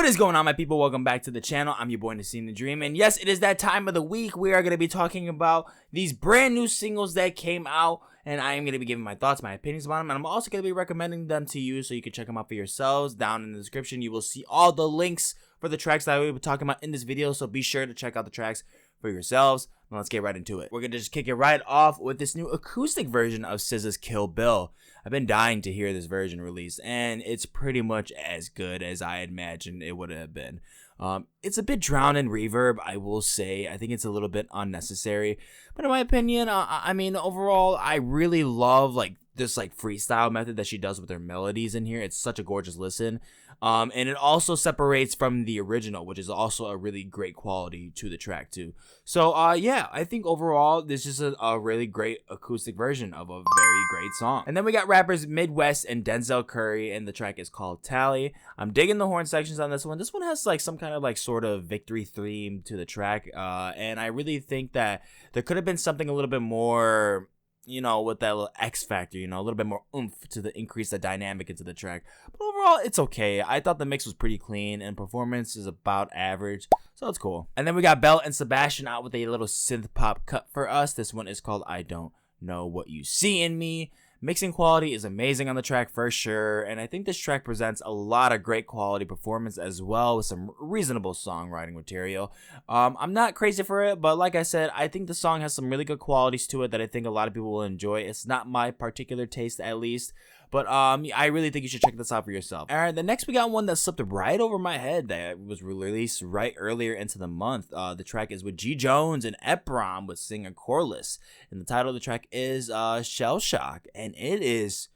What is going on, my people? Welcome back to the channel. I'm your boy Nassim the Dream, and yes, it is that time of the week. We are going to be talking about these brand new singles that came out, and I am going to be giving my thoughts, my opinions about them, and I'm also going to be recommending them to you so you can check them out for yourselves. Down in the description, you will see all the links for the tracks that I will be talking about in this video, so be sure to check out the tracks for yourselves. Now let's get right into it. We're going to just kick it right off with this new acoustic version of SZA's Kill Bill. I've been dying to hear this version released, and it's pretty much as good as I imagined it would have been. It's a bit drowned in reverb, I will say. I think it's a little bit unnecessary, but in my opinion, I mean, overall, I really love this freestyle method that she does with her melodies in here. It's such a gorgeous listen. And it also separates from the original, which is also a really great quality to the track too. So yeah, I think overall this is a really great acoustic version of a very great song. And then we got rappers midwxst and Denzel Curry, and the track is called Tally. I'm digging the horn sections on this one. This one has some kind of sort of victory theme to the track, and I really think that there could have been something a little bit more, you know, with that little X factor, you know, a little bit more oomph to increase the dynamic into the track. But overall, it's okay. I thought the mix was pretty clean, and performance is about average, so it's cool. And then we got Belle and Sebastian out with a little synth pop cut for us. This one is called I Don't Know What You See in Me. Mixing quality is amazing on the track for sure, and I think this track presents a lot of great quality performance as well with some reasonable songwriting material. I'm not crazy for it, but like I said, I think the song has some really good qualities to it that I think a lot of people will enjoy. It's not my particular taste, at least, but I really think you should check this out for yourself. Alright, the next we got one that slipped right over my head that was released right earlier into the month. The track is with G Jones and Eprom with singer Koreless, and the title of the track is Shellshock, and it's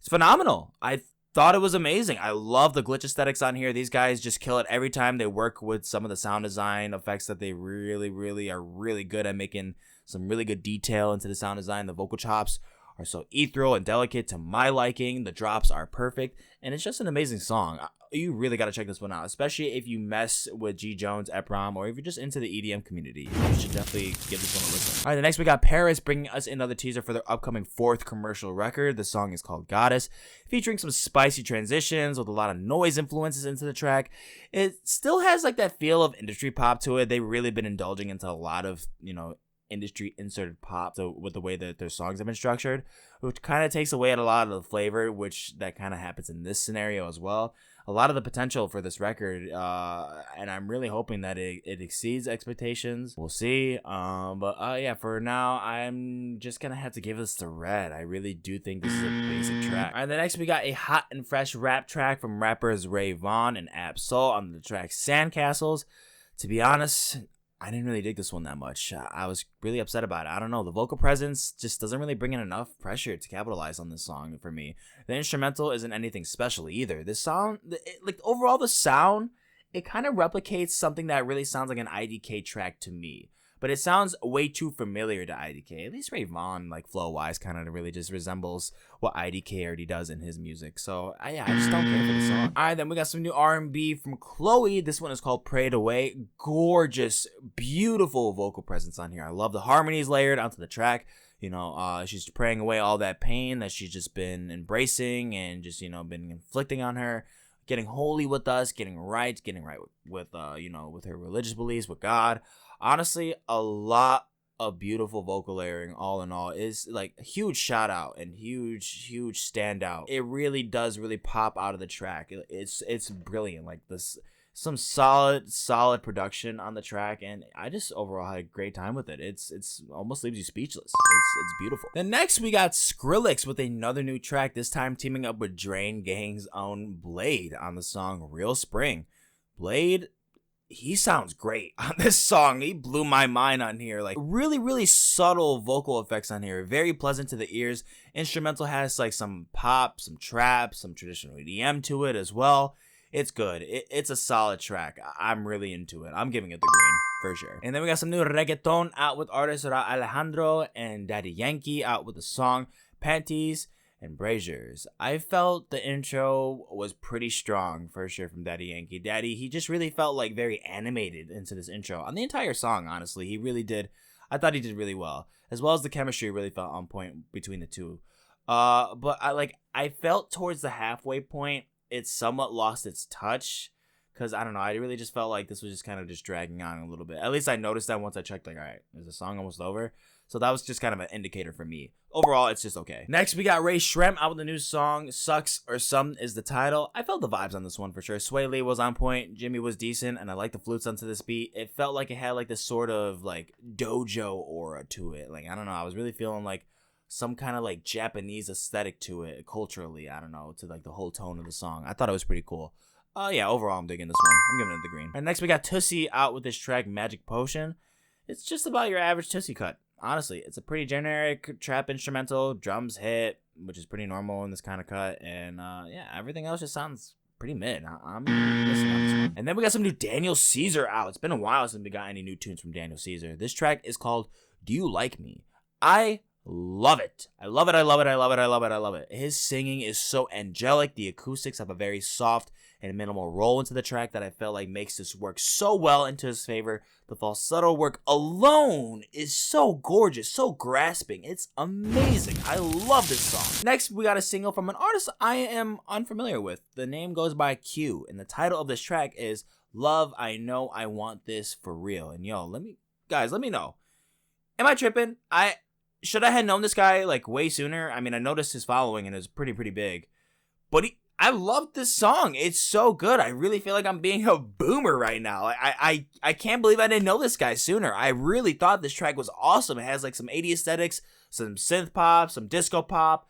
phenomenal. I thought it was amazing. I love the glitch aesthetics on here. These guys just kill it every time they work with some of the sound design effects that they really are really good at making some really good detail into the sound design. The vocal chops are so ethereal and delicate to my liking. The drops are perfect, and it's just an amazing song. You really got to check this one out, especially if you mess with G Jones, Eprom, or if you're just into the EDM community. You should definitely give this one a listen. All right, the next we got PVRIS bringing us another teaser for their upcoming 4th commercial record. The song is called Goddess, featuring some spicy transitions with a lot of noise influences into the track. It still has that feel of industry pop to it. They've really been indulging into a lot of, you know, industry inserted pop, so with the way that their songs have been structured, which kind of takes away a lot of the flavor, which that kind of happens in this scenario as well. A lot of the potential for this record, and I'm really hoping that it exceeds expectations. We'll see. But yeah, for now, I'm just gonna have to give this the red. I really do think this is a basic track. All right, the next we got a hot and fresh rap track from rappers Vaughn and Ab-Soul on the track Sandcastles. To be honest, I didn't really dig this one that much. I was really upset about it. I don't know. The vocal presence just doesn't really bring in enough pressure to capitalize on this song for me. The instrumental isn't anything special either. This sound, overall the sound, it kind of replicates something that really sounds like an IDK track to me. But it sounds way too familiar to IDK. At least Vaughn, flow-wise, kind of really just resembles what IDK already does in his music. So, yeah, I just don't care for the song. Alright, then we got some new R&B from Chlöe. This one is called Prayed Away. Gorgeous, beautiful vocal presence on here. I love the harmonies layered onto the track. You know, she's praying away all that pain that she's just been embracing and just, you know, been inflicting on her. Getting holy with us, getting right with you know, with her religious beliefs, with God. Honestly, a lot of beautiful vocal layering all in all. Is a huge shout out and huge standout. It really does pop out of the track. It's brilliant. Some solid production on the track, and I just overall had a great time with it. It's almost leaves you speechless. It's beautiful. Then next we got Skrillex with another new track, this time teaming up with Drain Gang's own Bladee on the song Real Spring. Bladee, he sounds great on this song. He blew my mind on here. Really subtle vocal effects on here. Very pleasant to the ears. Instrumental has some pop, some trap, some traditional EDM to it as well. It's good. It's a solid track. I'm really into it. I'm giving it the green for sure. And then we got some new reggaeton out with artists Alejandro and Yankee out with the song Panties and Brasiers. I felt the intro was pretty strong for sure from Yankee. He just really felt very animated into this intro. On the entire song, honestly, he really did. I thought he did really well. As well as the chemistry really felt on point between the two. But I felt towards the halfway point, it somewhat lost its touch. because I don't know, I really just felt like this was just kind of just dragging on a little bit. At least I noticed that once I checked, like, all right, is the song almost over? So that was just kind of an indicator for me. Overall, it's just okay. Next, we got Rae Sremmurd out with a new song. Sucka Or Sum is the title. I felt the vibes on this one for sure. Sway Lee was on point. Jimmy was decent, and I like the flutes onto this beat. It felt like it had like this sort of like dojo aura to it. Like, I don't know. I was really feeling like some kind of like Japanese aesthetic to it culturally. I don't know, to like the whole tone of the song. I thought it was pretty cool. Yeah, overall, I'm digging this one. I'm giving it the green. And next, we got Tootsie out with this track, Magic Potion. It's just about your average Tootsie cut. Honestly, it's a pretty generic trap instrumental, drums hit, which is pretty normal in this kind of cut, and yeah, everything else just sounds pretty mid. I'm listening on this one. And then we got some new Daniel Caesar out. It's been a while since we got any new tunes from Daniel Caesar. This track is called Do You Like Me? I love it. I love it. I love it. I love it. I love it. I love it. His singing is so angelic. The acoustics have a very soft and minimal roll into the track that I felt like makes this work so well into his favor. The falsetto work alone is so gorgeous, so grasping. It's amazing. I love this song. Next, we got a single from an artist I am unfamiliar with. The name goes by Q, and the title of this track is Love, I Know I Want This For Real. And yo, let me know. Am I tripping? Should I have known this guy like way sooner? I mean, I noticed his following and it was pretty big. But I love this song. It's so good. I really feel like I'm being a boomer right now. I can't believe I didn't know this guy sooner. I really thought this track was awesome. It has like some 80s aesthetics, some synth pop, some disco pop.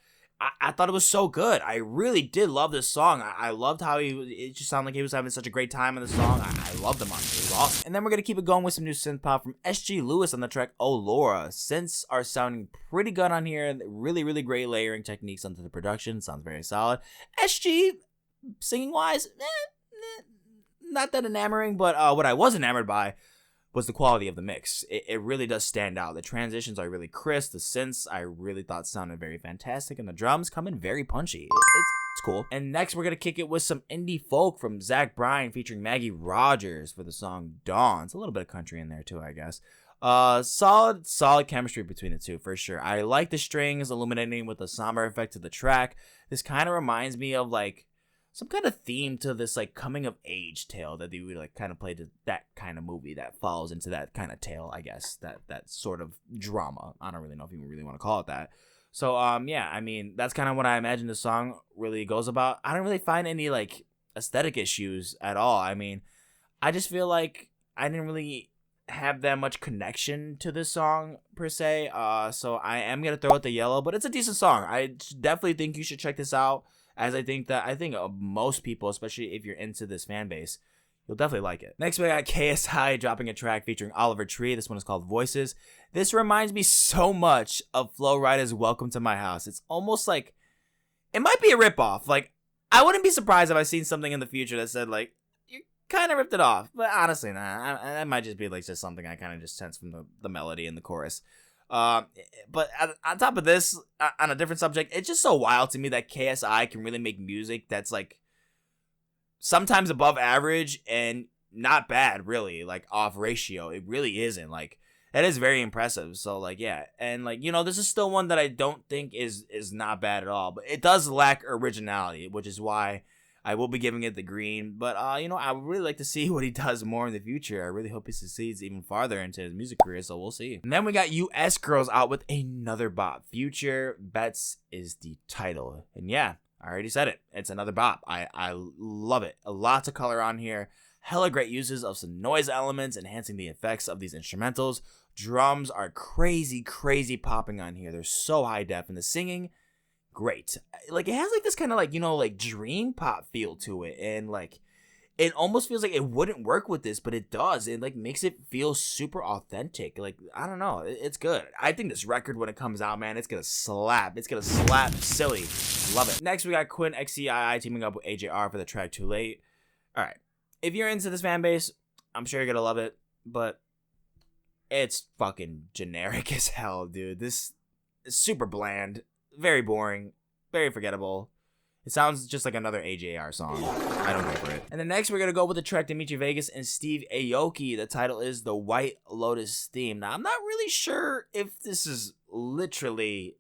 I thought it was so good. I really did love this song. I loved how it just sounded like he was having such a great time in the song. I loved him on it. It was awesome. And then we're going to keep it going with some new synth pop from SG Lewis on the track Oh Laura. Synths are sounding pretty good on here. Really great layering techniques onto the production. Sounds very solid. SG, singing wise, not that enamoring, but what I was enamored by was the quality of the mix. It really does stand out. The transitions are really crisp. The synths I really thought sounded very fantastic, and the drums come in very punchy. It's cool. And next we're gonna kick it with some indie folk from Zach Bryan featuring Maggie Rogers for the song Dawn. It's a little bit of country in there too, I guess. Solid chemistry between the two for sure. I like the strings illuminating with the somber effect of the track. This kind of reminds me of like some kind of theme to this like coming of age tale that they would like kind of play to that kind of movie that falls into that kind of tale, I guess, that sort of drama. I don't really know if you really want to call it that. So yeah, I mean, that's kind of what I imagine the song really goes about. I don't really find any like aesthetic issues at all. I mean, I just feel like I didn't really have that much connection to this song per se. So I am gonna throw it the yellow, but it's a decent song. I definitely think you should check this out. As I think most people, especially if you're into this fan base, you'll definitely like it. Next, we got KSI dropping a track featuring Oliver Tree. This one is called Voices. This reminds me so much of Flo Rida's Welcome to My House. It's almost like, it might be a ripoff. Like, I wouldn't be surprised if I seen something in the future that said, like, you kind of ripped it off. But honestly, nah, that might just be like just something I kind of just sense from the melody and the chorus. But on top of this, on a different subject, it's just so wild to me that KSI can really make music that's like sometimes above average and not bad, really, like off ratio. It really isn't. Like, that is very impressive. So like, yeah, and like, you know, this is still one that I don't think is not bad at all, but it does lack originality, which is why I will be giving it the green. But you know, I would really like to see what he does more in the future. I really hope he succeeds even farther into his music career, so we'll see. And then we got US Girls out with another bop. Future Bets is the title. And yeah, I already said it. It's another bop. I love it. A lot to color on here. Hella great uses of some noise elements, enhancing the effects of these instrumentals. Drums are crazy popping on here. They're so high def, and the singing, great. Like, it has like this kind of like, you know, like dream pop feel to it, and like it almost feels like it wouldn't work with this, but it does. It like makes it feel super authentic. Like, I don't know, it's good. I think this record, when it comes out, man, it's gonna slap. It's gonna slap silly. Love it. Next, we got Quinn XCII teaming up with AJR for the track Too Late. All right, if you're into this fan base, I'm sure you're gonna love it, but it's fucking generic as hell, dude. This is super bland, very boring, very forgettable. It sounds just like another AJR song. I don't go for it. And then next, we're going to go with the track Dimitri Vegas and Steve Aoki. The title is The White Lotus Theme. Now, I'm not really sure if this is literally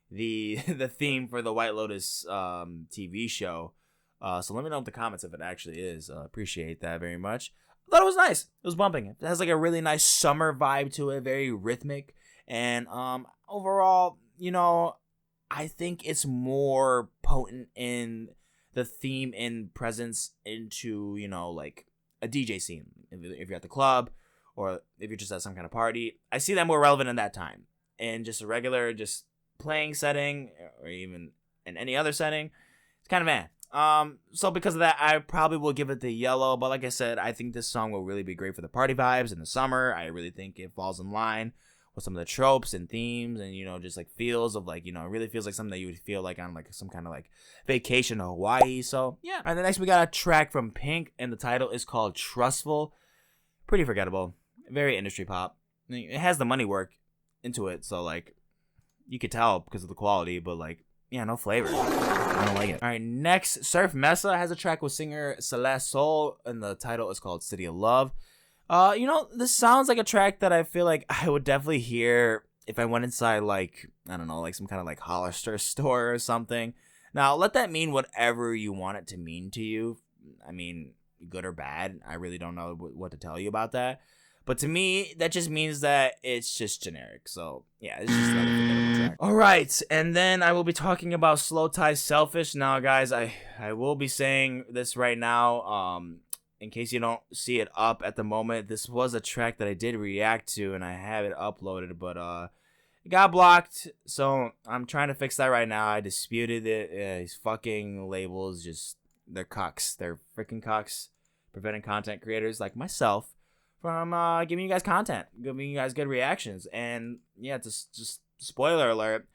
the theme for the White Lotus TV show. So let me know in the comments if it actually is. Appreciate that very much. I thought it was nice. It was bumping. It has like a really nice summer vibe to it, very rhythmic. And overall, you know, I think it's more potent in the theme and presence into, you know, like a DJ scene. If you're at the club or if you're just at some kind of party, I see that more relevant in that time. In just a regular, just playing setting or even in any other setting, it's kind of meh. So because of that, I probably will give it the yellow. But like I said, I think this song will really be great for the party vibes in the summer. I really think it falls in line with some of the tropes and themes and, you know, just like feels of like, you know, it really feels like something that you would feel like on like some kind of like vacation to Hawaii. So yeah. All right, the next we got a track from Pink and the title is called Trustful. Pretty forgettable. Very industry pop. I mean, it has the money work into it. So like you could tell because of the quality, but like, yeah, no flavor. I don't like it. All right, next, Surf Mesa has a track with singer Celeste Soul, and the title is called City of Love. You know, this sounds like a track that I feel like I would definitely hear if I went inside, like, I don't know, like some kind of like Hollister store or something. Now, let that mean whatever you want it to mean to you. I mean, good or bad. I really don't know what to tell you about that. But to me, that just means that it's just generic. So, yeah, it's just another forgettable track. All right, and then I will be talking about slowthai Selfish. Now, guys, I will be saying this right now. In case you don't see it up at the moment, this was a track that I did react to, and I have it uploaded, but it got blocked. So I'm trying to fix that right now. I disputed it. These fucking labels, just they're cucks. They're freaking cucks, preventing content creators like myself from giving you guys content, giving you guys good reactions. And yeah, just spoiler alert.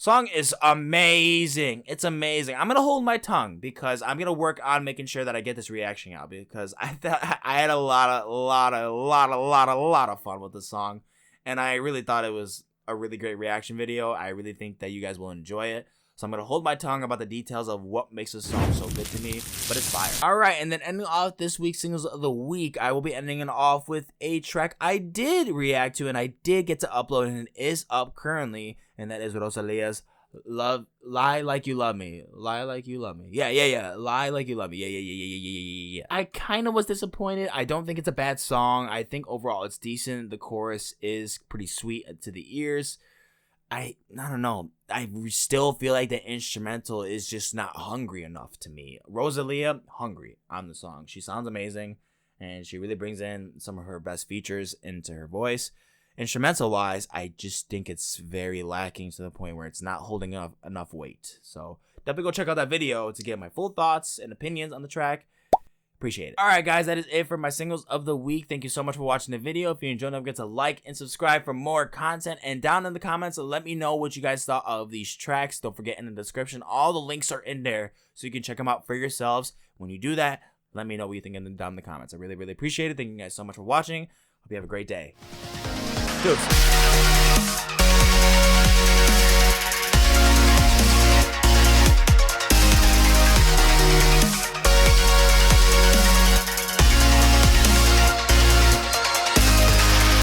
Song is amazing. It's amazing. I'm gonna hold my tongue because I'm gonna work on making sure that I get this reaction out because I had a lot of fun with this song, and I really thought it was a really great reaction video. I really think that you guys will enjoy it. So I'm gonna hold my tongue about the details of what makes this song so good to me, but it's fire. All right, and then ending off this week's singles of the week, I will be ending it off with a track I did react to and I did get to upload, and it is up currently, and that is ROSALÍA's Lie Like You Love Me. Lie Like You Love Me. Yeah. Lie Like You Love Me. Yeah. I kind of was disappointed. I don't think it's a bad song. I think overall it's decent. The chorus is pretty sweet to the ears. I don't know. I still feel like the instrumental is just not hungry enough to me. ROSALÍA, hungry on the song. She sounds amazing, and she really brings in some of her best features into her voice. Instrumental-wise, I just think it's very lacking to the point where it's not holding up enough weight. So definitely go check out that video to get my full thoughts and opinions on the track. Appreciate it. All right, guys, that is it for my singles of the week. Thank you so much for watching the video. If you enjoyed, don't forget to like and subscribe for more content. And down in the comments, let me know what you guys thought of these tracks. Don't forget in the description, all the links are in there so you can check them out for yourselves. When you do that, let me know what you think down in the comments. I really, really appreciate it. Thank you guys so much for watching. Hope you have a great day. Deuces.